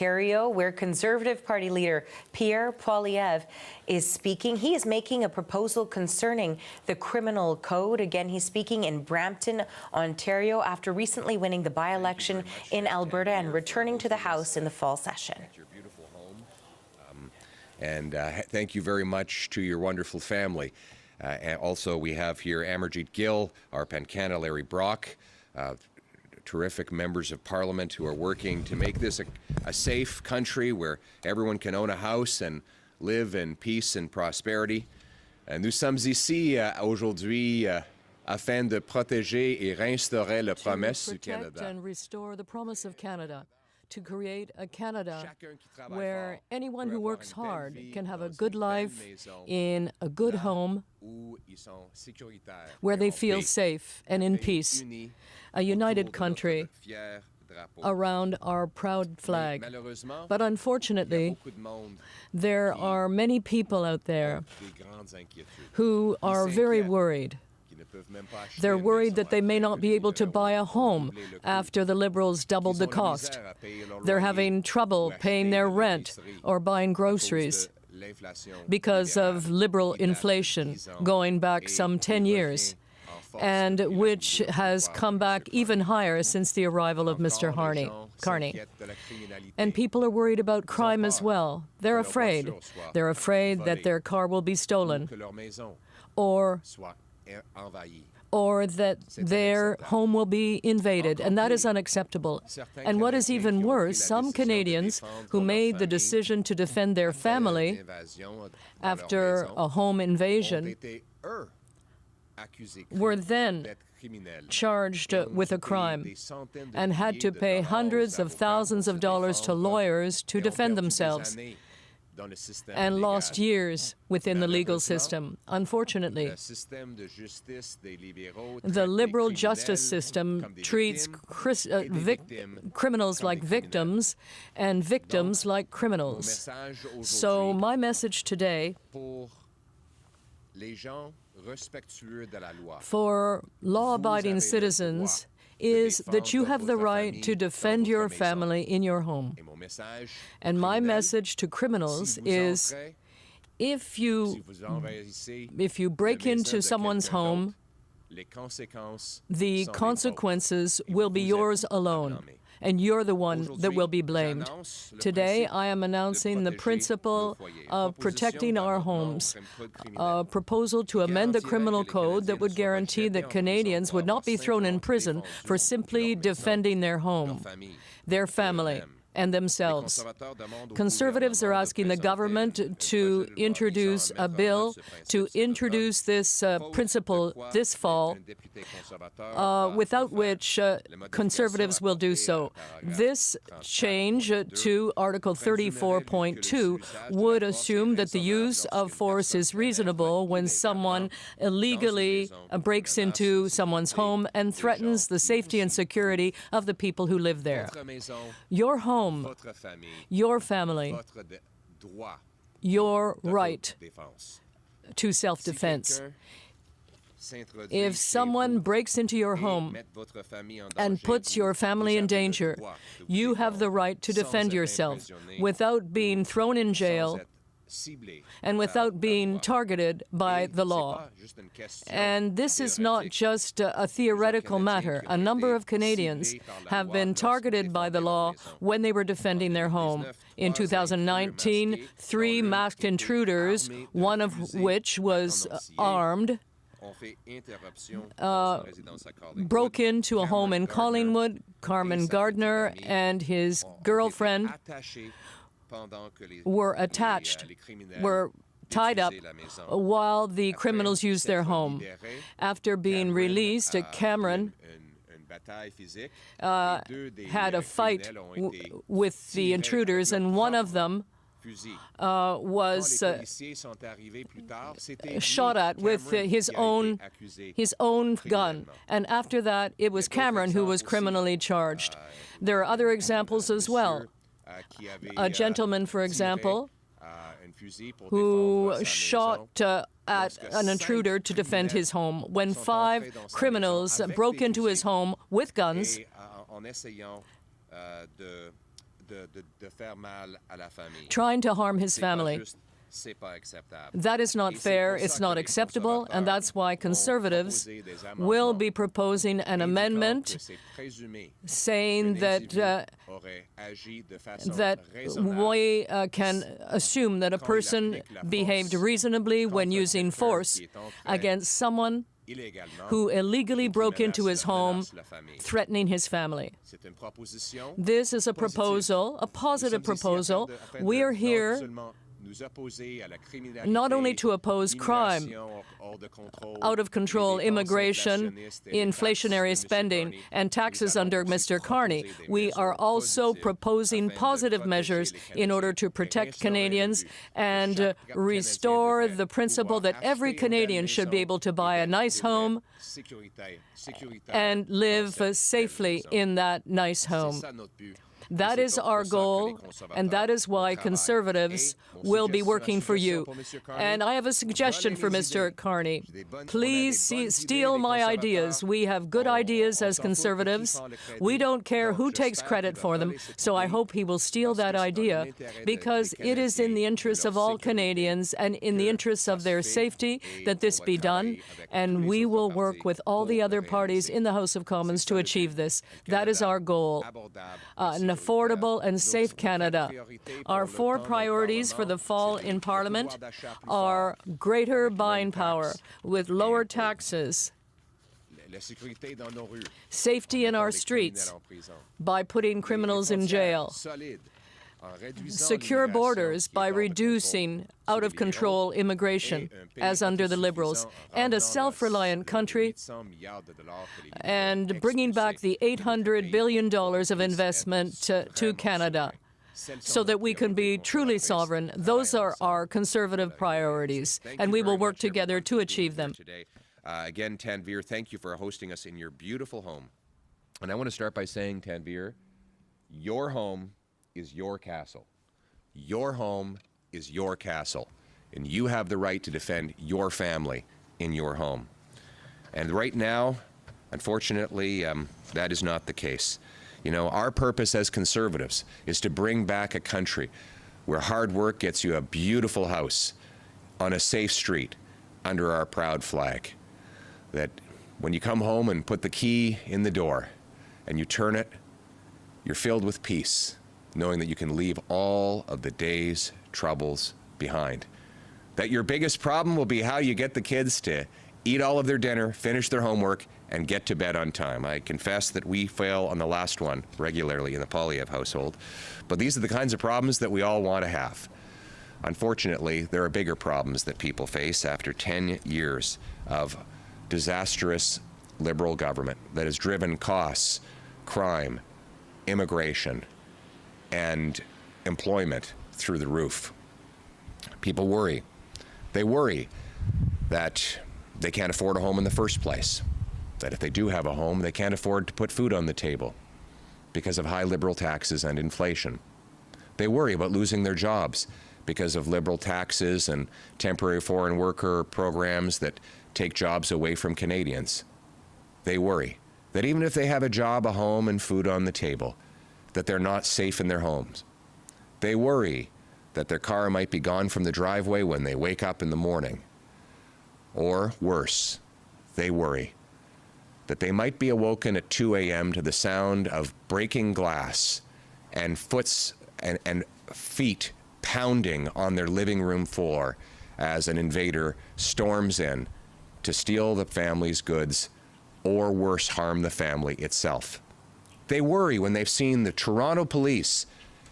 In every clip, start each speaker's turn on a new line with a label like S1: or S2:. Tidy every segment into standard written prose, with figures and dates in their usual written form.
S1: Ontario, where Conservative Party Leader Pierre Poilievre is speaking. He is making a proposal concerning the criminal code. Again, he's speaking in Brampton, Ontario, after recently winning the by-election in Alberta and returning to the House in the fall session.
S2: Your beautiful home. And thank you very much to your wonderful family. And also, we have here Amarjeet Gill, our Pancana Larry Brock, terrific members of Parliament who are working to make this a safe country where everyone can own a house and live in peace and prosperity. Nous sommes ici aujourd'hui afin de protéger et réinstaurer la promesse du Canada.
S3: And restore the promise of Canada, to create a Canada where anyone who works hard can have a good life in a good home where they feel safe and in peace. A united country around our proud flag. But unfortunately, there are many people out there who are very worried. They're worried that they may not be able to buy a home after the Liberals doubled the cost. They're having trouble paying their rent or buying groceries because of Liberal inflation going back some 10 years, and which has come back even higher since the arrival of Mr. Carney. And people are worried about crime as well. They're afraid. They're afraid that their car will be stolen, or that their home will be invaded, and that is unacceptable. And what is even worse, some Canadians who made the decision to defend their family after a home invasion were then charged with a crime and had to pay hundreds of thousands of dollars to lawyers to defend themselves, and lost years within the legal system. Unfortunately, the liberal justice system treats criminals like victims and victims like criminals. So my message today for law-abiding citizens is that you have the right to defend your family in your home. And my message to criminals is, if you break into someone's home, the consequences will be yours alone, and you're the one that will be blamed. Today, I am announcing the principle of protecting our homes, a proposal to amend the criminal code that would guarantee that Canadians would not be thrown in prison for simply defending their home, their family, and themselves. Conservatives are asking the government to introduce a bill to introduce this principle this fall, without which Conservatives will do so. This change to Article 34.2 would assume that the use of force is reasonable when someone illegally breaks into someone's home and threatens the safety and security of the people who live there. Your home, your family, your right to self-defense. If someone breaks into your home and puts your family in danger, you have the right to defend yourself without being thrown in jail and without being targeted by the law. And this is not just a theoretical matter. A number of Canadians have been targeted by the law when they were defending their home. In 2019, 3 masked intruders, one of which was armed, broke into a home in Collingwood. Carmen Gardner and his girlfriend were tied up while the criminals used their home. After being released, Cameron had a fight with the intruders, and one of them was shot at with his own gun. And after that, it was Cameron who was criminally charged. There are other examples as well. A gentleman, for example, who shot at an intruder to defend his home. When 5 criminals broke into his home with guns trying to harm his family. That is not fair, it's not acceptable, and that's why Conservatives will be proposing an amendment saying that we can assume that a person behaved reasonably when using force against someone who illegally broke into his home, threatening his family. This is a proposal, a positive proposal. We are here not only to oppose crime, out-of-control immigration, inflationary spending, and taxes under Mr. Carney. We are also proposing positive measures in order to protect Canadians and restore the principle that every Canadian should be able to buy a nice home and live safely in that nice home. That is our goal, and that is why Conservatives will be working for you. And I have a suggestion for Mr. Carney. Please steal my ideas. We have good ideas as Conservatives. We don't care who takes credit for them, so I hope he will steal that idea, because it is in the interests of all Canadians and in the interests of their safety that this be done, and we will work with all the other parties in the House of Commons to achieve this. That is our goal. An affordable and safe Canada. Our 4 priorities for the fall in Parliament are greater buying power with lower taxes, safety in our streets by putting criminals in jail, secure borders by reducing out-of-control immigration, as under the Liberals, and a self-reliant country, and bringing back the $800 billion of investment to Canada, so that we can be truly sovereign. Those are our Conservative priorities, and we will work together to achieve them.
S2: Again, Tanvir, thank you for hosting us in your beautiful home. And I want to start by saying, Tanvir, your home is your castle. Your home is your castle, and you have the right to defend your family in your home. And right now, unfortunately, that is not the case. You know, our purpose as Conservatives is to bring back a country where hard work gets you a beautiful house on a safe street under our proud flag. That when you come home and put the key in the door and you turn it, you're filled with peace, knowing that you can leave all of the day's troubles behind. That your biggest problem will be how you get the kids to eat all of their dinner, finish their homework, and get to bed on time. I confess that we fail on the last one regularly in the Poilievre household, but these are the kinds of problems that we all want to have. Unfortunately, there are bigger problems that people face after 10 years of disastrous Liberal government that has driven costs, crime, immigration, and employment through the roof. People worry. They worry that they can't afford a home in the first place, that if they do have a home, they can't afford to put food on the table because of high Liberal taxes and inflation. They worry about losing their jobs because of Liberal taxes and temporary foreign worker programs that take jobs away from Canadians. They worry that even if they have a job, a home, and food on the table, that they're not safe in their homes. They worry that their car might be gone from the driveway when they wake up in the morning. Or worse, they worry that they might be awoken at 2 a.m. to the sound of breaking glass and feet pounding on their living room floor as an invader storms in to steal the family's goods, or worse, harm the family itself. They worry when they've seen the Toronto police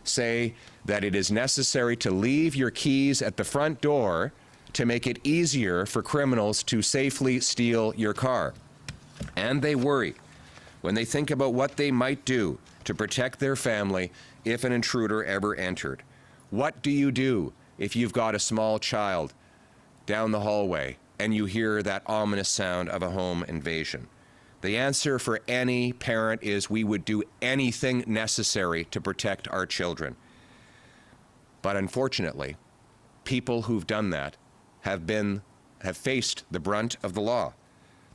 S2: say that it is necessary to leave your keys at the front door to make it easier for criminals to safely steal your car. And they worry when they think about what they might do to protect their family if an intruder ever entered. What do you do if you've got a small child down the hallway and you hear that ominous sound of a home invasion? The answer for any parent is we would do anything necessary to protect our children. But unfortunately, people who've done that have faced the brunt of the law.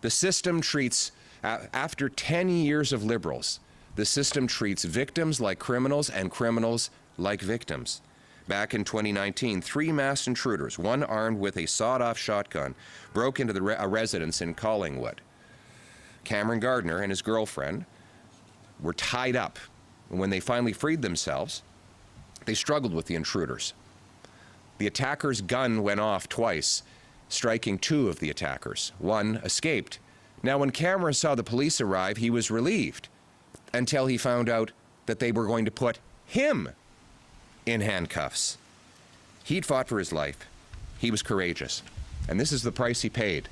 S2: The system treats, after 10 years of Liberals, the system treats victims like criminals and criminals like victims. Back in 2019, 3 masked intruders, one armed with a sawed-off shotgun, broke into a residence in Collingwood. Cameron Gardner and his girlfriend were tied up, and when they finally freed themselves, they struggled with the intruders. The attacker's gun went off twice, striking 2 of the attackers. One escaped. Now, when Cameron saw the police arrive, he was relieved until he found out that they were going to put him in handcuffs. He'd fought for his life. He was courageous. And this is the price he paid.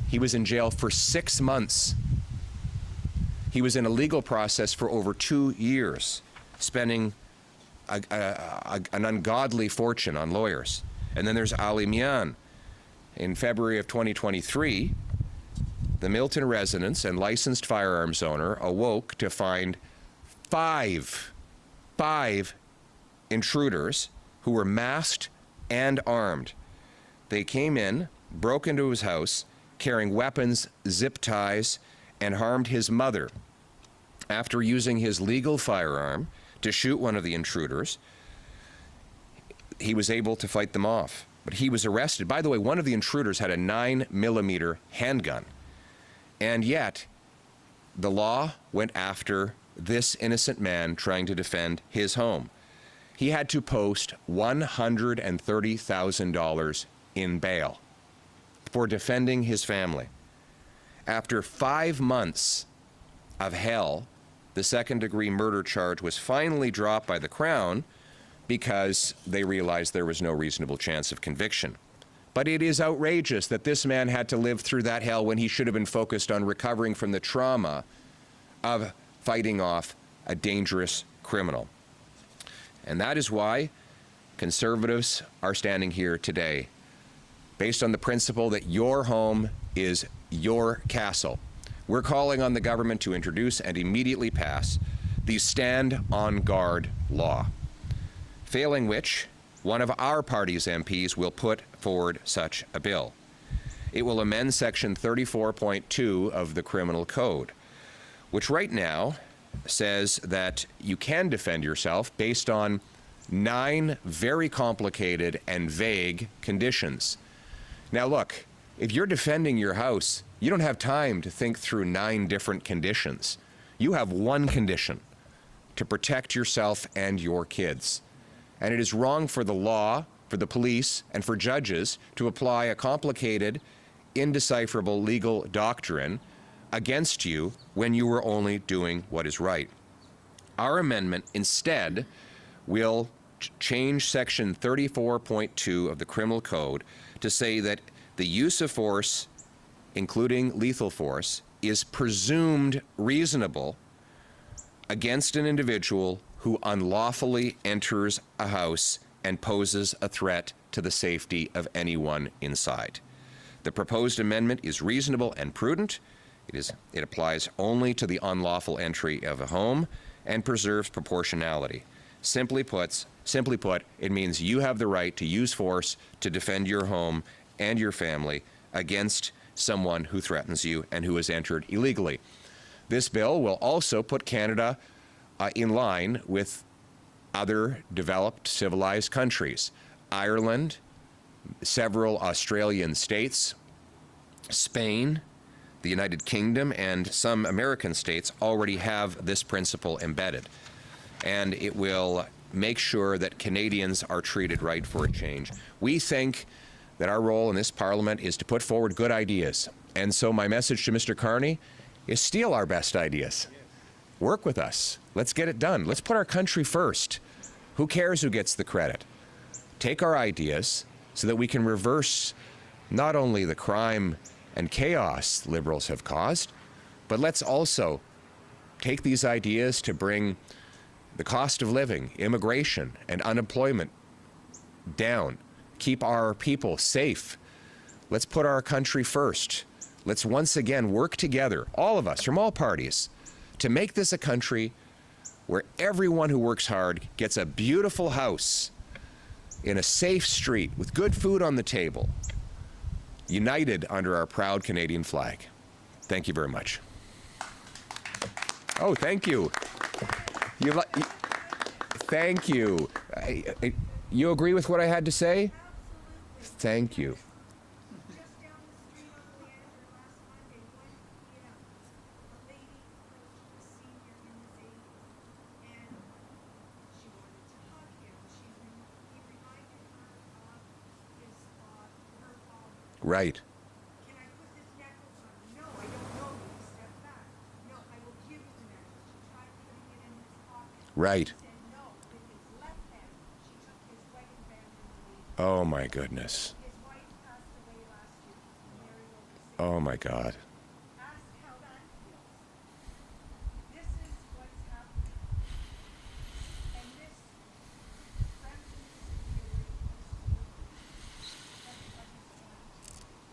S2: He was in jail for 6 months. He was in a legal process for over 2 years, spending an ungodly fortune on lawyers. And then there's Ali Mian. In February of 2023, the Milton residence and licensed firearms owner awoke to find five intruders who were masked and armed. They came in, broke into his house, carrying weapons, zip ties, and harmed his mother. After using his legal firearm to shoot one of the intruders, he was able to fight them off. But he was arrested. By the way, one of the intruders had a 9mm handgun. And yet, the law went after this innocent man trying to defend his home. He had to post $130,000 in bail for defending his family. After 5 months of hell, the second-degree murder charge was finally dropped by the Crown because they realized there was no reasonable chance of conviction. But it is outrageous that this man had to live through that hell when he should have been focused on recovering from the trauma of fighting off a dangerous criminal. And that is why Conservatives are standing here today, based on the principle that your home is your castle. We're calling on the government to introduce and immediately pass the Stand on Guard law, failing which one of our party's MPs will put forward such a bill. It will amend Section 34.2 of the Criminal Code, which right now says that you can defend yourself based on 9 very complicated and vague conditions. Now look, if you're defending your house, you don't have time to think through 9 different conditions. You have one condition: to protect yourself and your kids. And it is wrong for the law, for the police, and for judges to apply a complicated, indecipherable legal doctrine against you when you were only doing what is right. Our amendment instead will change Section 34.2 of the Criminal Code to say that the use of force, including lethal force, is presumed reasonable against an individual who unlawfully enters a house and poses a threat to the safety of anyone inside. The proposed amendment is reasonable and prudent. It applies only to the unlawful entry of a home and preserves proportionality. Simply put, it means you have the right to use force to defend your home and your family against someone who threatens you and who has entered illegally. This bill will also put Canada in line with other developed, civilized countries. Ireland, several Australian states, Spain, the United Kingdom, and some American states already have this principle embedded. And it will make sure that Canadians are treated right for a change. We think that our role in this Parliament is to put forward good ideas. And so my message to Mr. Carney is steal our best ideas. Work with us. Let's get it done. Let's put our country first. Who cares who gets the credit? Take our ideas so that we can reverse not only the crime and chaos Liberals have caused, but let's also take these ideas to bring the cost of living, immigration, and unemployment down. Keep our people safe. Let's put our country first. Let's once again work together, all of us from all parties, to make this a country where everyone who works hard gets a beautiful house in a safe street with good food on the table, united under our proud Canadian flag. Thank you very much. Oh, thank you. Thank you. You agree with what I had to say? Thank you. Right. Right. Oh my goodness. Oh my God.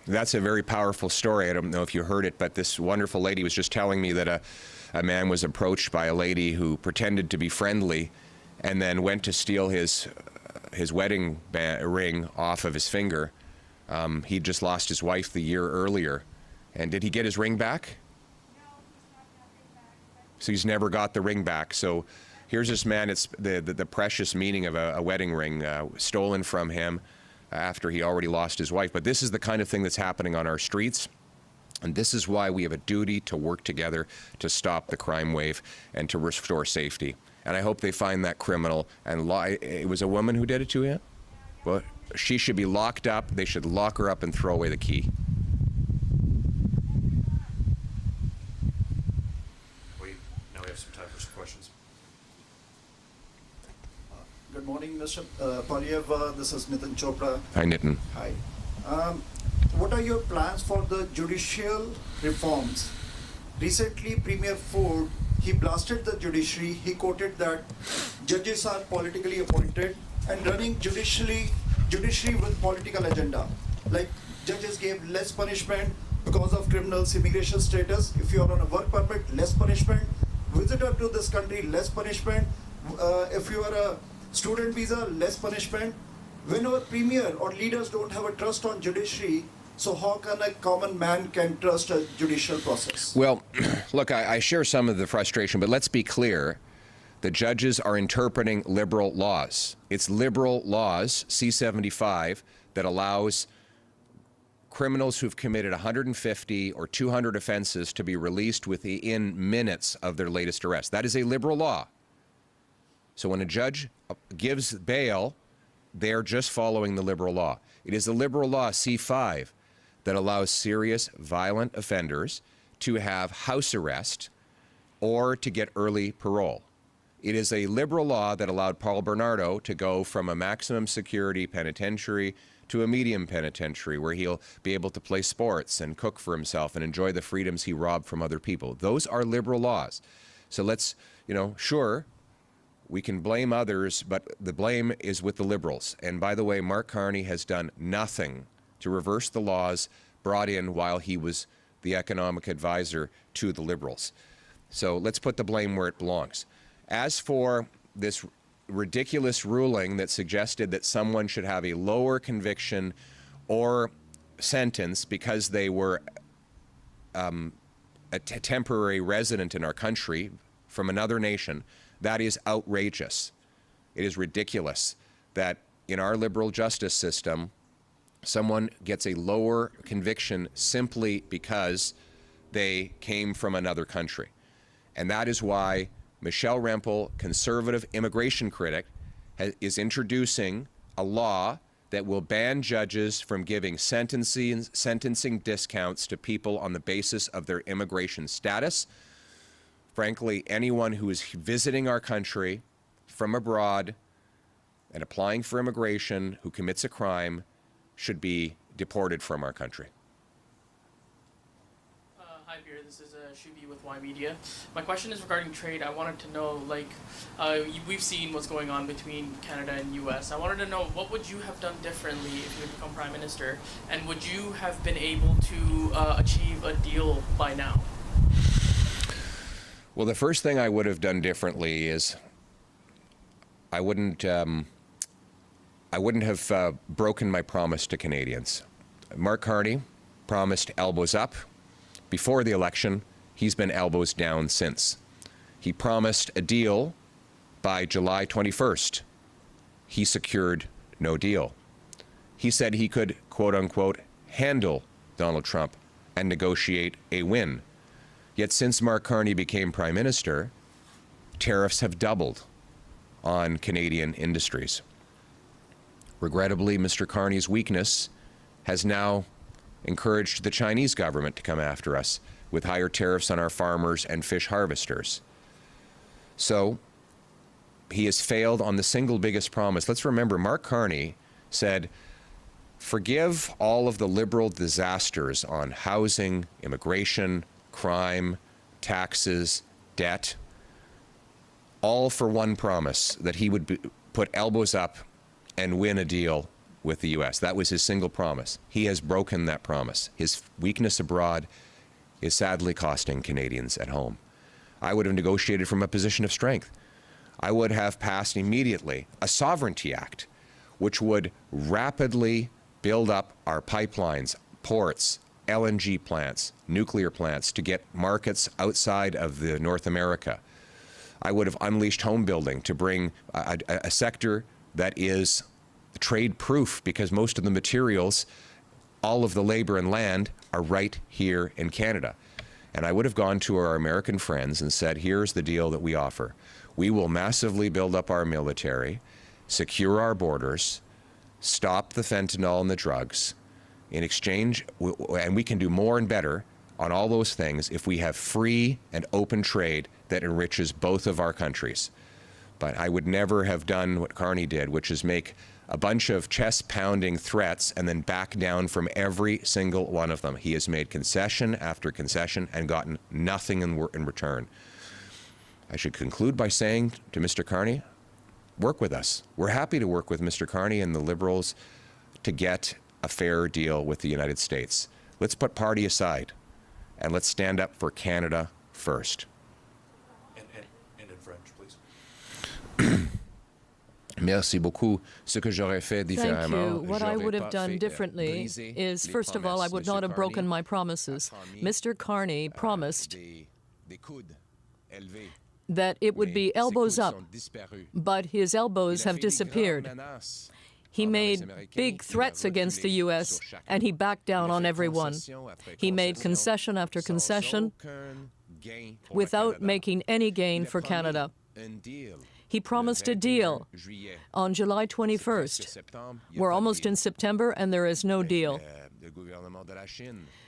S2: That's a very powerful story. I don't know if you heard it, but this wonderful lady was just telling me that a man was approached by a lady who pretended to be friendly and then went to steal his wedding ring off of his finger. He'd just lost his wife the year earlier. And did he get his ring back? So he's never got the ring back. So here's this man, it's the precious meaning of a wedding ring stolen from him after he already lost his wife. But this is the kind of thing that's happening on our streets. And this is why we have a duty to work together to stop the crime wave and to restore safety. And I hope they find that criminal. And it was a woman who did it to him? Well, she should be locked up. They should lock her up and throw away the key. Now we have some time for some questions.
S4: Good morning, Mr. Poilievre. This is Nitin Chopra.
S2: Hi, Nitin.
S4: Hi. What are your plans for the judicial reforms? Recently, Premier Ford, he blasted the judiciary. He quoted that judges are politically appointed and running judiciary with political agenda. Like judges gave less punishment because of criminals' immigration status. If you are on a work permit, less punishment. Visitor to this country, less punishment. If you are a student visa, less punishment. When our premier or leaders don't have a trust on judiciary, so how can a common man can trust a judicial process?
S2: Well, look, I share some of the frustration, but let's be clear. The judges are interpreting liberal laws. It's liberal laws, C-75, that allows criminals who've committed 150 or 200 offenses to be released within minutes of their latest arrest. That is a liberal law. So when a judge gives bail, they're just following the liberal law. It is the liberal law, C-5, that allows serious violent offenders to have house arrest or to get early parole. It is a liberal law that allowed Paul Bernardo to go from a maximum security penitentiary to a medium penitentiary where he'll be able to play sports and cook for himself and enjoy the freedoms he robbed from other people. Those are liberal laws. So let's, sure, we can blame others, but the blame is with the Liberals. And by the way, Mark Carney has done nothing to reverse the laws brought in while he was the economic advisor to the Liberals. So let's put the blame where it belongs. As for this ridiculous ruling that suggested that someone should have a lower conviction or sentence because they were a temporary resident in our country from another nation, that is outrageous. It is ridiculous that in our liberal justice system, someone gets a lower conviction simply because they came from another country. And that is why Michelle Rempel, conservative immigration critic, is introducing a law that will ban judges from giving sentencing discounts to people on the basis of their immigration status. Frankly, anyone who is visiting our country from abroad and applying for immigration who commits a crime should be deported from our country.
S5: Hi, Pierre. This is Shubi with Y Media. My question is regarding trade. I wanted to know, we've seen what's going on between Canada and U.S. I wanted to know, what would you have done differently if you had become Prime Minister? And would you have been able to achieve a deal by now?
S2: Well, the first thing I would have done differently is I wouldn't have broken my promise to Canadians. Mark Carney promised elbows up before the election. He's been elbows down since. He promised a deal by July 21st. He secured no deal. He said he could, quote unquote, handle Donald Trump and negotiate a win. Yet since Mark Carney became Prime Minister, tariffs have doubled on Canadian industries. Regrettably, Mr. Carney's weakness has now encouraged the Chinese government to come after us with higher tariffs on our farmers and fish harvesters. So he has failed on the single biggest promise. Let's remember, Mark Carney said, forgive all of the Liberal disasters on housing, immigration, crime, taxes, debt, all for one promise, that he would put elbows up and win a deal with the U.S. That was his single promise. He has broken that promise. His weakness abroad is sadly costing Canadians at home. I would have negotiated from a position of strength. I would have passed immediately a Sovereignty Act, which would rapidly build up our pipelines, ports, LNG plants, nuclear plants to get markets outside of the North America. I would have unleashed home building to bring a sector that is trade-proof, because most of the materials, all of the labor and land are right here in Canada. And I would have gone to our American friends and said, here's the deal that we offer. We will massively build up our military, secure our borders, stop the fentanyl and the drugs. In exchange, and we can do more and better on all those things if we have free and open trade that enriches both of our countries. But I would never have done what Carney did, which is make a bunch of chest-pounding threats and then back down from every single one of them. He has made concession after concession and gotten nothing in return. I should conclude by saying to Mr. Carney, work with us. We're happy to work with Mr. Carney and the Liberals to get a fair deal with the United States. Let's put party aside and let's stand up for Canada first.
S6: And in French, please.
S2: Merci beaucoup. Ce que j'aurais fait
S3: Thank
S2: différemment.
S3: you. What I would have done differently is, first of all, I would not have broken my promises. Mr. Carney promised that it would be elbows up, but his elbows have disappeared. He made big threats against the U.S., and he backed down on everyone. He made concession after concession without making any gain for Canada. He promised a deal on July 21st. We're almost in September, and there is no deal.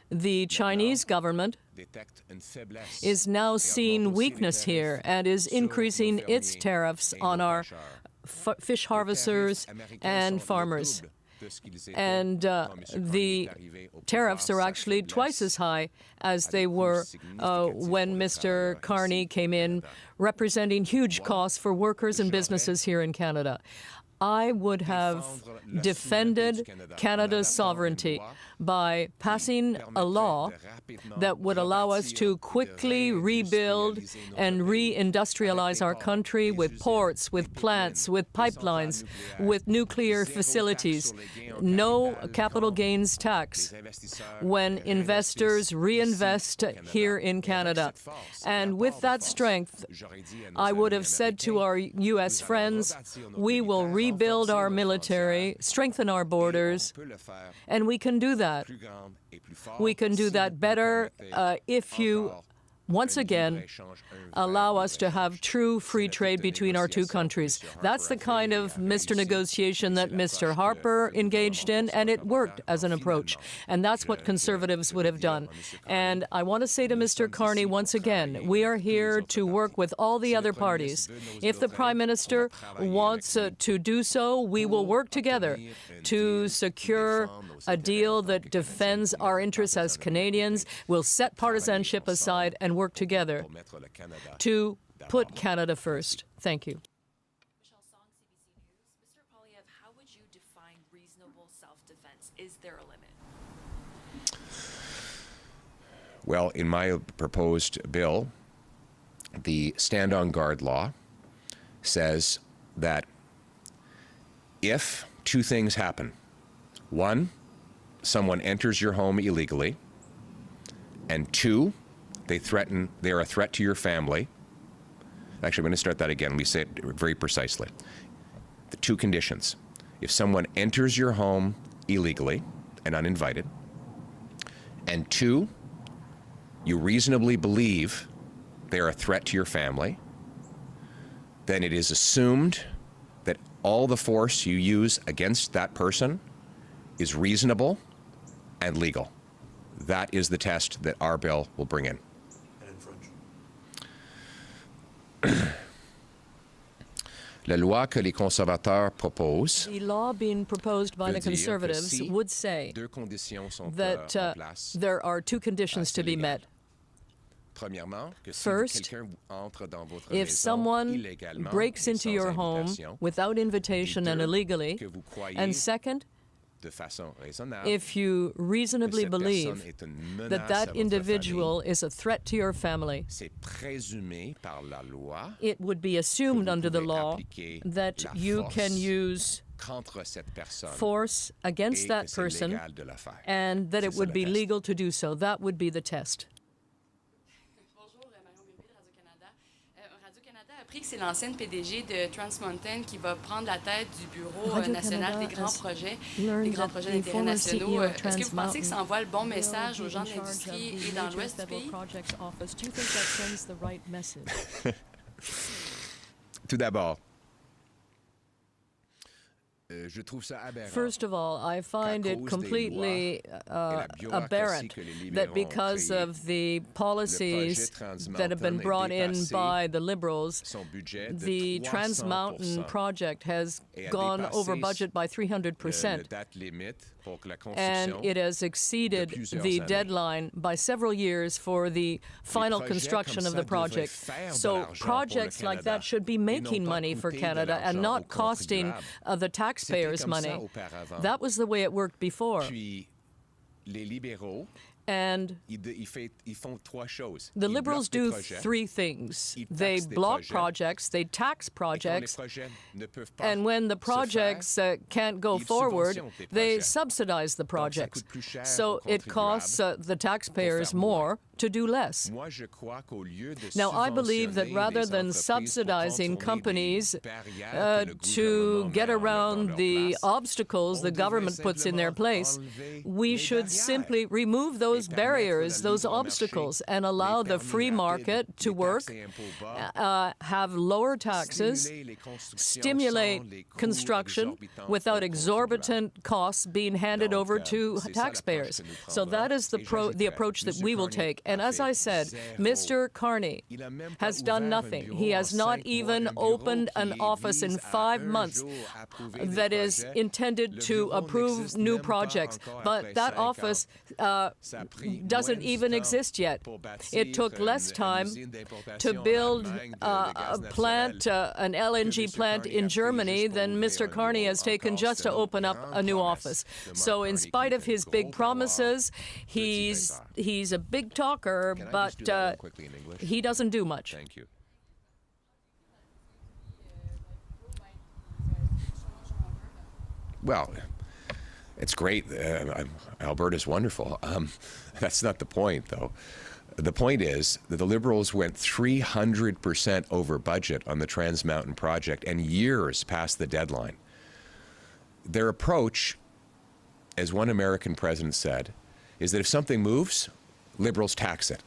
S3: The Chinese government is now seeing weakness here and is increasing its tariffs on our fish harvesters and farmers. And the tariffs are actually twice as high as they were when Mr. Carney came in, representing huge costs for workers and businesses here in Canada. I would have defended Canada's sovereignty by passing a law that would allow us to quickly rebuild and re-industrialize our country with ports, with plants, with pipelines, with nuclear facilities. No capital gains tax when investors reinvest here in Canada. And with that strength, I would have said to our U.S. friends, we will rebuild our military, strengthen our borders, and we can do that. We can do that better if you, once again, allow us to have true free trade between our two countries. That's the kind of Mr. Negotiation that Mr. Harper engaged in, and it worked as an approach. And that's what Conservatives would have done. And I want to say to Mr. Carney once again, we are here to work with all the other parties. If the Prime Minister wants to do so, we will work together to secure a deal that defends our interests as Canadians. We'll set partisanship aside and work together to put Canada first. Thank you.
S7: Michelle Song, CBC News. Mr. Poilievre, how would you define reasonable self-defense? Is there a limit?
S2: Well, in my proposed bill, the Stand on Guard law says that if two things happen, one, someone enters your home illegally, and two, they are a threat to your family, Actually, I'm going to start that again. Let me say it very precisely. The two conditions. If someone enters your home illegally and uninvited, and two, you reasonably believe they're a threat to your family, then it is assumed that all the force you use against that person is reasonable and legal. That is the test that our bill will bring in.
S6: And in French.
S2: La loi que les conservateurs proposent
S3: The law being proposed by the
S2: veut dire que
S3: Conservatives
S2: si
S3: would say
S2: deux conditions sont
S3: that
S2: en place.
S3: there are two conditions to be met.
S2: Premièrement, que si
S3: First,
S2: quelqu'un entre dans votre
S3: If
S2: maison
S3: someone
S2: illégalement
S3: breaks
S2: et
S3: into
S2: sans
S3: your home
S2: invitation,
S3: without invitation
S2: et
S3: and
S2: deux,
S3: illegally,
S2: que vous croyez
S3: and second,
S2: de façon raisonnable
S3: if you
S2: que
S3: reasonably
S2: cette
S3: believe
S2: personne est une menace
S3: that
S2: à
S3: that
S2: votre
S3: individual
S2: famille,
S3: is a threat to your family,
S2: c'est présumé par la loi
S3: it would be assumed
S2: vous
S3: under the
S2: pouvez
S3: law
S2: appliquer
S3: that
S2: la
S3: you
S2: force
S3: can use
S2: contre cette personne
S3: force against
S2: et
S3: that
S2: que c'est
S3: person
S2: légal de la faire.
S3: and that
S2: C'est
S3: it
S2: ça
S3: would
S2: le
S3: be
S2: test.
S3: legal to do so. That would be the test.
S8: Bonjour, Marion Bébé de Radio-Canada. Radio-Canada a appris que c'est l'ancienne PDG de Trans Mountain qui va prendre la tête du Bureau national des grands projets, d'intérêt nationaux. Est-ce que vous pensez que ça envoie le bon message aux gens de l'industrie et dans l'Ouest du pays?
S2: Tout d'abord, je trouve ça aberrant.
S3: First of all, I find
S2: qu'à
S3: it
S2: cause des
S3: completely
S2: lois et la bureaucratie
S3: aberrant
S2: que les libéraux
S3: that
S2: ont
S3: because
S2: créée,
S3: of the policies
S2: projet
S3: that have been
S2: Trans
S3: brought in
S2: Mountain est
S3: by the Liberals,
S2: son budget de
S3: the Trans
S2: 300%.
S3: Mountain project has
S2: Et a
S3: gone
S2: dépassé
S3: over budget by
S2: la
S3: 300%.
S2: date limite pour que la
S3: And
S2: construction
S3: it has exceeded
S2: plusieurs
S3: the
S2: années.
S3: deadline by several years for the final
S2: projets
S3: construction
S2: comme
S3: of the
S2: ça devraient
S3: project.
S2: faire de
S3: So
S2: l'argent pour le
S3: projects like
S2: Canada
S3: that should be
S2: et non
S3: making
S2: pas
S3: money for
S2: coûter de
S3: Canada and
S2: l'argent
S3: not
S2: aux
S3: costing
S2: contribuables.
S3: the taxpayers'
S2: comme ça
S3: money.
S2: auparavant.
S3: That was the way it worked before.
S2: Puis, les libéraux,
S3: And
S2: ils font trois choses.
S3: the
S2: Ils
S3: Liberals
S2: bloquent des
S3: do
S2: projets.
S3: three things.
S2: Ils
S3: They
S2: taxent des
S3: block
S2: projets.
S3: projects, they tax
S2: Et quand les
S3: projects,
S2: projets ne peuvent pas
S3: and when the
S2: se faire,
S3: projects can't go
S2: ils
S3: forward,
S2: subventionnent des
S3: they
S2: projets.
S3: subsidize the
S2: ça
S3: projects.
S2: coûte plus cher
S3: So
S2: aux
S3: it costs the taxpayers
S2: faire moins.
S3: more to do less.
S2: Moi, je crois qu'au lieu de
S3: Now, I believe that
S2: subventionner
S3: rather
S2: les
S3: than
S2: entreprises
S3: subsidizing
S2: pour
S3: companies
S2: contourner des barrières que le
S3: to
S2: gouvernement
S3: get
S2: met
S3: around
S2: dans
S3: the
S2: leur place,
S3: obstacles the
S2: on
S3: government
S2: devrait
S3: puts in their
S2: simplement
S3: place,
S2: enlever
S3: we
S2: les
S3: should
S2: barrières
S3: simply remove those
S2: et permettre
S3: barriers,
S2: le
S3: those
S2: libre
S3: obstacles,
S2: marché,
S3: and allow
S2: les
S3: the
S2: permis
S3: free
S2: rapides,
S3: market to
S2: les
S3: work,
S2: taxes et impôts bas,
S3: have lower taxes,
S2: stimuler les constructions
S3: stimulate
S2: sans les coûts
S3: construction
S2: exorbitants
S3: without
S2: aux
S3: exorbitant costs being handed
S2: Donc,
S3: over to
S2: c'est ça
S3: taxpayers.
S2: l'approche que nous
S3: So that is the,
S2: prendrons. Et
S3: the
S2: j'ajouterais,
S3: approach that
S2: Monsieur
S3: we will
S2: Carney
S3: take. And
S2: a
S3: as I
S2: fait
S3: said,
S2: zéro.
S3: Mr. Carney
S2: Il a même pas
S3: has done
S2: ouvert un
S3: nothing.
S2: bureau
S3: He
S2: en
S3: has not
S2: 5 mois,
S3: even
S2: un bureau
S3: opened an
S2: qui
S3: office in
S2: vise à
S3: 5
S2: un
S3: months
S2: jour approuver des
S3: that is
S2: projets.
S3: intended
S2: Le
S3: to
S2: bureau
S3: approve
S2: n'existe
S3: new
S2: même pas
S3: projects.
S2: encore
S3: But
S2: après
S3: that
S2: 5 ans.
S3: office
S2: Ça a pris
S3: doesn't
S2: moins de
S3: even
S2: temps
S3: exist yet.
S2: pour bâtir
S3: It took less
S2: une
S3: time
S2: usine d'importation
S3: to
S2: en
S3: build
S2: Allemagne de
S3: a
S2: gaz
S3: plant,
S2: naturel
S3: an LNG
S2: Mr.
S3: plant
S2: Carney a
S3: in
S2: pris
S3: Germany
S2: juste pour
S3: than
S2: ouvrir
S3: Mr.
S2: un
S3: Carney
S2: bureau
S3: has taken
S2: encore.
S3: just
S2: C'est
S3: to
S2: une
S3: open up
S2: grande
S3: a new
S2: promesse
S3: office.
S2: de Mark
S3: So in
S2: Carney
S3: spite
S2: qui
S3: of
S2: fait
S3: his
S2: gros
S3: big
S2: pouvoir,
S3: promises,
S2: petit
S3: he's
S2: trésor.
S3: a big talker,
S2: Can I just
S3: but
S2: do that real quickly in English?
S3: he doesn't do much.
S2: Thank you. Well, it's great. Alberta's wonderful. That's not the point, though. The point is that the Liberals went 300% over budget on the Trans Mountain project and years past the deadline. Their approach, as one American president said, is that if something moves, Liberals tax it.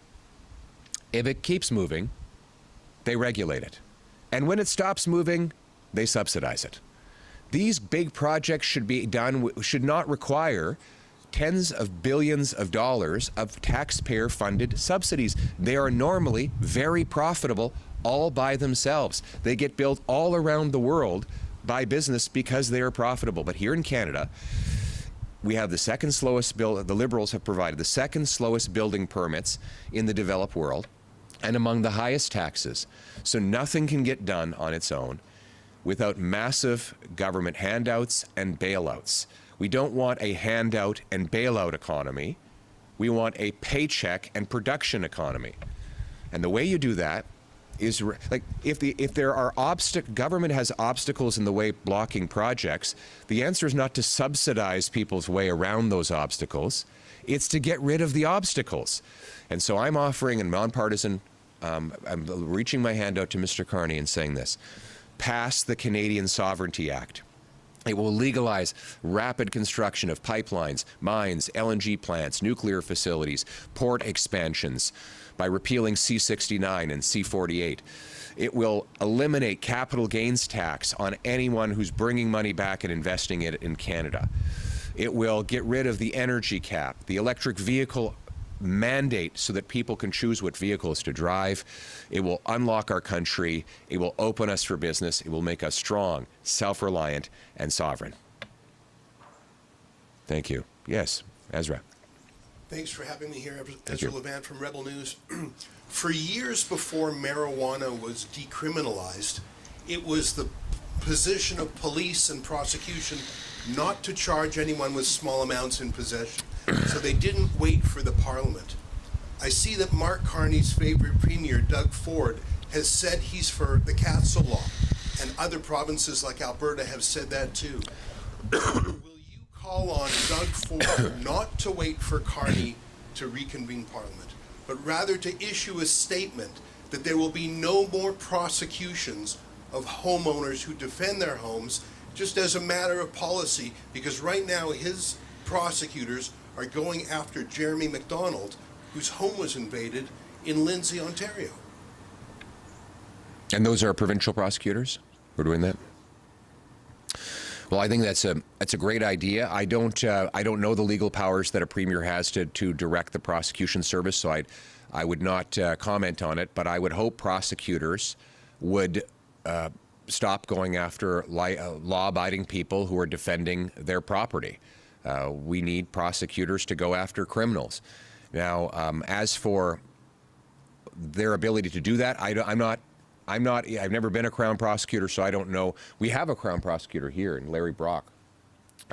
S2: If it keeps moving, they regulate it. And when it stops moving, they subsidize it. These big projects should not require tens of billions of dollars of taxpayer-funded subsidies. They are normally very profitable all by themselves. They get built all around the world by business because they are profitable. But here in Canada, we have the second slowest the Liberals have provided the second slowest building permits in the developed world and among the highest taxes. So nothing can get done on its own without massive government handouts and bailouts. We don't want a handout and bailout economy. We want a paycheck and production economy. And the way you do that is like if there are government has obstacles in the way blocking projects, the answer is not to subsidize people's way around those obstacles. It's to get rid of the obstacles. And so I'm offering a nonpartisan I'm reaching my hand out to Mr. Carney and saying this. Pass the Canadian Sovereignty Act. It will legalize rapid construction of pipelines, mines, LNG plants, nuclear facilities, port expansions by repealing C-69 and C-48. It will eliminate capital gains tax on anyone who's bringing money back and investing it in Canada. It will get rid of the energy cap, the electric vehicle mandate so that people can choose what vehicles to drive. It will unlock our country. It will open us for business. It will make us strong, self-reliant, and sovereign. Thank you. Yes, Ezra.
S9: Thanks for having me here, Ezra Levant from Rebel News. For years before marijuana was decriminalized, it was the position of police and prosecution not to charge anyone with small amounts in possession. So they didn't wait for the Parliament. I see that Mark Carney's favorite premier, Doug Ford, has said he's for the Castle Law, and other provinces like Alberta have said that too. Will you call on Doug Ford not to wait for Carney to reconvene Parliament, but rather to issue a statement that there will be no more prosecutions of homeowners who defend their homes just as a matter of policy, because right now his prosecutors are going after Jeremy McDonald, whose home was invaded in Lindsay, Ontario.
S2: And those are provincial prosecutors who are doing that? Well, I think that's a great idea. I don't know the legal powers that a premier has to direct the prosecution service, so I would not comment on it. But I would hope prosecutors would stop going after law-abiding people who are defending their property. We need prosecutors to go after criminals. Now, as for their ability to do that, I've never been a Crown prosecutor, so I don't know. We have a Crown prosecutor here, in Larry Brock,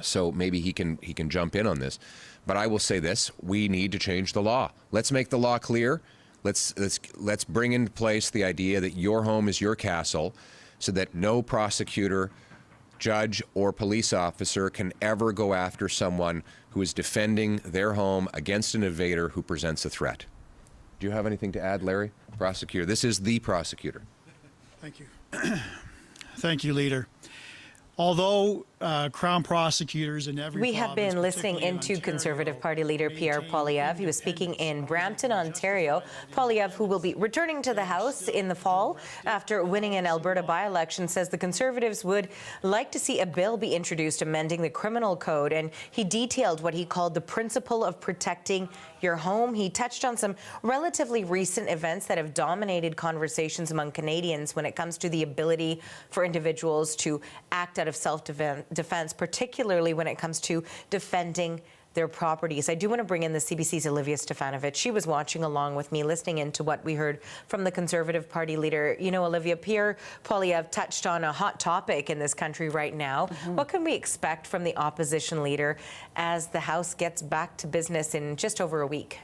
S2: so maybe he can jump in on this. But I will say this: we need to change the law. Let's make the law clear. Let's bring into place the idea that your home is your castle, so that no prosecutor, judge, or police officer can ever go after someone who is defending their home against an invader who presents a threat. Do you have anything to add, Larry? Prosecutor. This is the prosecutor.
S10: Thank you. Thank you, Leader. Although Crown prosecutors in every
S1: We have been listening into
S10: Ontario,
S1: Conservative Party leader Pierre Poilievre. He was speaking in Brampton, Ontario. Poilievre, who will be returning to the House in the fall after winning an Alberta by-election, says the Conservatives would like to see a bill be introduced amending the criminal code, and he detailed what he called the principle of protecting your home. He touched on some relatively recent events that have dominated conversations among Canadians when it comes to the ability for individuals to act out of self-defense, particularly when it comes to defending their properties. I do want to bring in the CBC's Olivia Stefanovic. She was watching along with me, listening into what we heard from the Conservative Party leader. You know, Olivia, Pierre Poilievre touched on a hot topic in this country right now. What can we expect from the opposition leader as the House gets back to business in just over a week?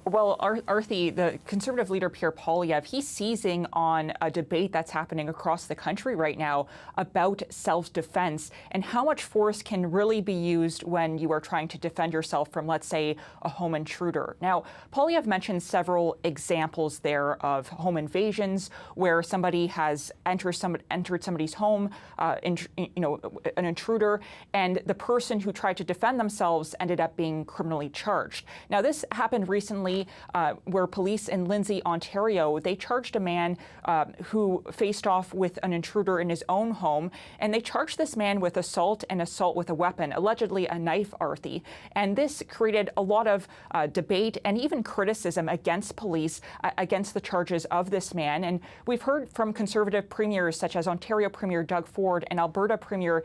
S11: Well, Arthi, the Conservative leader Pierre Poilievre, he's seizing on a debate that's happening across the country right now about self-defense and how much force can really be used when you are trying to defend yourself from, let's say, a home intruder. Now, Poilievre mentioned several examples there of home invasions where somebody has entered somebody's home, an intruder, and the person who tried to defend themselves ended up being criminally charged. Now, this happened recently where police in Lindsay, Ontario, they charged a man who faced off with an intruder in his own home, and they charged this man with assault and assault with a weapon, allegedly a knife, Arthi. And this created a lot of debate and even criticism against police, against the charges of this man. And we've heard from Conservative premiers such as Ontario Premier Doug Ford and Alberta Premier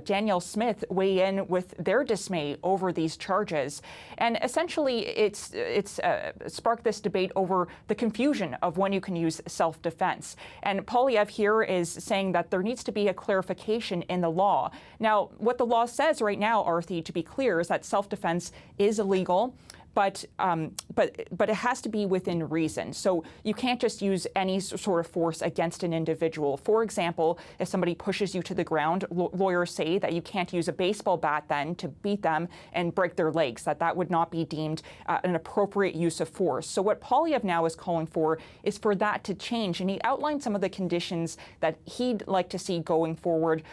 S11: Danielle Smith weigh in with their dismay over these charges. And essentially, it's sparked this debate over the confusion of when you can use self-defense. And Poilievre here is saying that there needs to be a clarification in the law. Now, what the law says right now, Arthi, to be clear, is that self-defense is illegal, but it has to be within reason. So you can't just use any sort of force against an individual. For example, if somebody pushes you to the ground, lawyers say that you can't use a baseball bat then to beat them and break their legs, that would not be deemed an appropriate use of force. So what Poilievre now is calling for is for that to change, and he outlined some of the conditions that he'd like to see going forward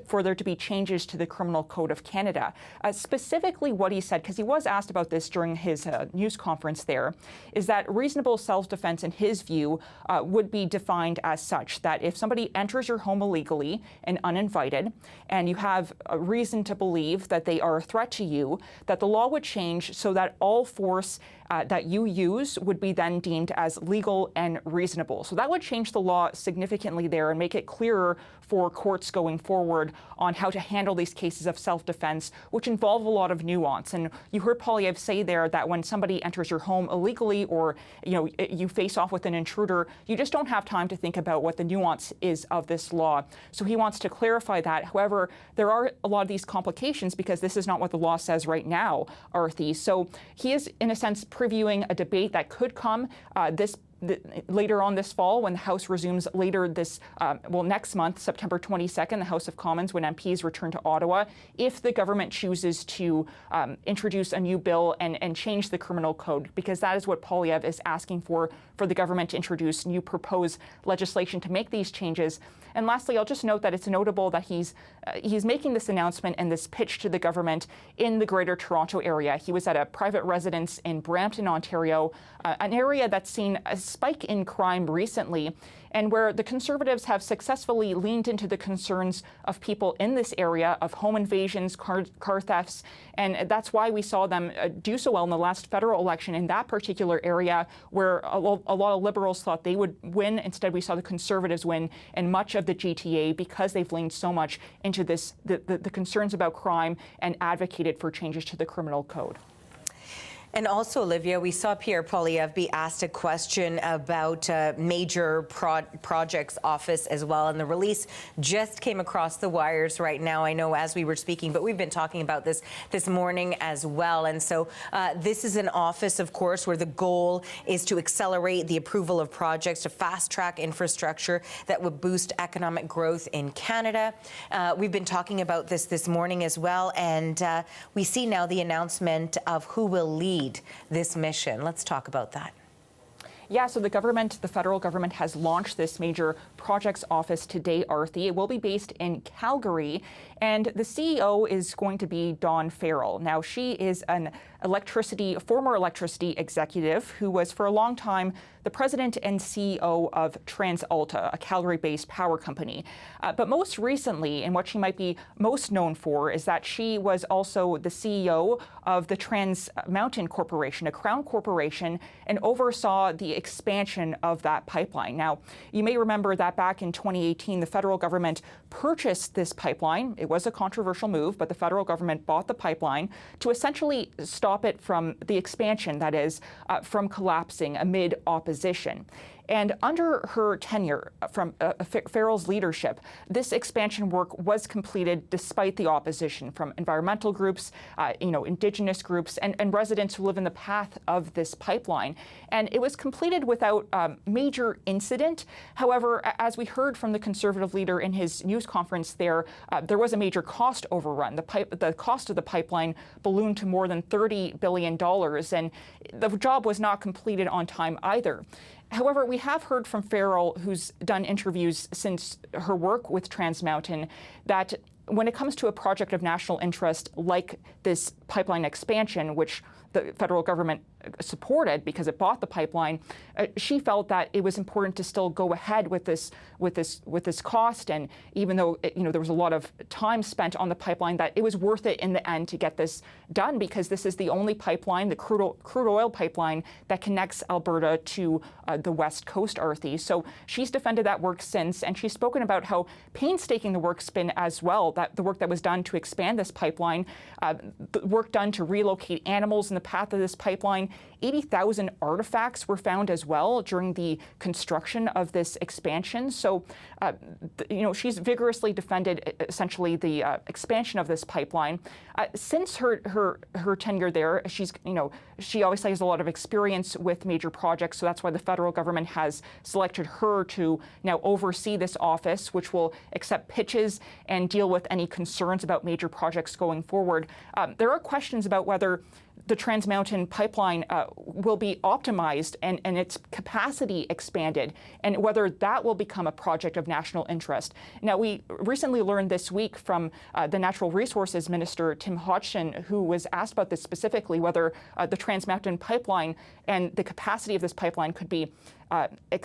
S11: for there to be changes to the Criminal Code of Canada. Specifically what he said, because he was asked about this during his news conference there, is that reasonable self-defense in his view would be defined as such, that if somebody enters your home illegally and uninvited, and you have a reason to believe that they are a threat to you, that the law would change so that all force that you use would be then deemed as legal and reasonable. So that would change the law significantly there and make it clearer for courts going forward on how to handle these cases of self-defense, which involve a lot of nuance. And you heard Poilievre say there that when somebody enters your home illegally, or you face off with an intruder, you just don't have time to think about what the nuance is of this law. So he wants to clarify that. However, there are a lot of these complications because this is not what the law says right now, Arthi. So he is, in a sense, previewing a debate that could come later on this fall when the House resumes next month, September 22nd, the House of Commons, when MPs return to Ottawa, if the government chooses to introduce a new bill and change the criminal code, because that is what Poilievre is asking for the government to introduce new proposed legislation to make these changes. And lastly, I'll just note that it's notable that he's making this announcement and this pitch to the government in the Greater Toronto area. He was at a private residence in Brampton, Ontario, an area that's seen a spike in crime recently, and where the Conservatives have successfully leaned into the concerns of people in this area of home invasions, car thefts, and that's why we saw them do so well in the last federal election in that particular area, where a lot of Liberals thought they would win. Instead, we saw the Conservatives win in much of the GTA because they've leaned so much into the concerns about crime and advocated for changes to the criminal code.
S1: And also, Olivia, we saw Pierre Poilievre be asked a question about major projects office as well, and the release just came across the wires right now, I know, as we were speaking, but we've been talking about this morning as well. And so this is an office, of course, where the goal is to accelerate the approval of projects to fast-track infrastructure that would boost economic growth in Canada. We've been talking about this morning as well, and we see now the announcement of who will lead this mission. Let's talk about that.
S11: Yeah, so the federal government has launched this major projects office today, Arthi. It will be based in Calgary, and the CEO is going to be Dawn Farrell. Now, she is a former electricity executive who was for a long time the president and CEO of TransAlta, a Calgary-based power company. But most recently, and what she might be most known for, is that she was also the CEO of the Trans Mountain Corporation, a Crown corporation, and oversaw the expansion of that pipeline. Now, you may remember that back in 2018, the federal government purchased this pipeline. It was a controversial move, but the federal government bought the pipeline to essentially stop it from the expansion, that is, from collapsing amid opposition. And under her tenure, from Farrell's leadership, this expansion work was completed despite the opposition from environmental groups, Indigenous groups, and residents who live in the path of this pipeline. And it was completed without major incident. However, as we heard from the Conservative leader in his news conference there was a major cost overrun. The cost of the pipeline ballooned to more than $30 billion, and the job was not completed on time either. However, we have heard from Farrell, who's done interviews since her work with Trans Mountain, that when it comes to a project of national interest like this pipeline expansion, which the federal government supported because it bought the pipeline, she felt that it was important to still go ahead with this cost. And even though there was a lot of time spent on the pipeline, that it was worth it in the end to get this done, because this is the only pipeline, the crude oil pipeline, that connects Alberta to the West Coast, Arthi. So she's defended that work since, and she's spoken about how painstaking the work's been as well, that the work that was done to expand this pipeline, the work done to relocate animals in the path of this pipeline. 80,000 artifacts were found as well during the construction of this expansion. So, she's vigorously defended essentially the expansion of this pipeline. Since her tenure there, she obviously has a lot of experience with major projects, so that's why the federal government has selected her to now oversee this office, which will accept pitches and deal with any concerns about major projects going forward. There are questions about whether the Trans Mountain pipeline will be optimized and its capacity expanded, and whether that will become a project of national interest. Now, we recently learned this week from the Natural Resources Minister, Tim Hodgson, who was asked about this specifically, whether the Trans Mountain pipeline and the capacity of this pipeline could be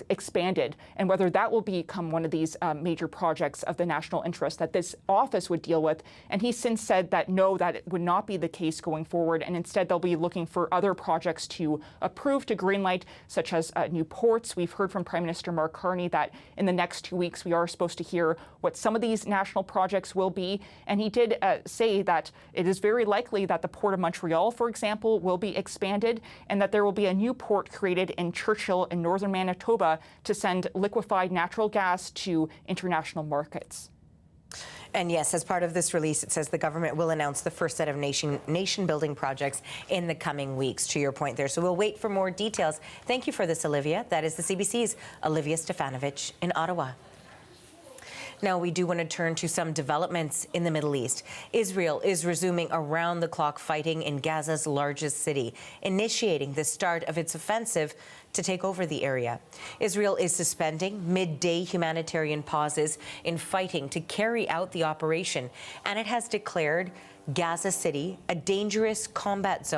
S11: expanded, and whether that will become one of these major projects of the national interest that this office would deal with. And he's since said that no, that would not be the case going forward, and instead they'll be looking for other projects to approve to greenlight, such as new ports. We've heard from Prime Minister Mark Carney that in the next 2 weeks we are supposed to hear what some of these national projects will be, and he did say that it is very likely that the Port of Montreal, for example, will be expanded, and that there will be a new port created in Churchill in northern Manitoba to send liquefied natural gas to international markets.
S1: And yes, as part of this release, it says the government will announce the first set of nation-building projects in the coming weeks, to your point there. So we'll wait for more details. Thank you for this, Olivia. That is the CBC's Olivia Stefanovich in Ottawa. Now, we do want to turn to some developments in the Middle East. Israel is resuming around-the-clock fighting in Gaza's largest city, initiating the start of its offensive to take over the area. Israel is suspending midday humanitarian pauses in fighting to carry out the operation, and it has declared Gaza City a dangerous combat zone.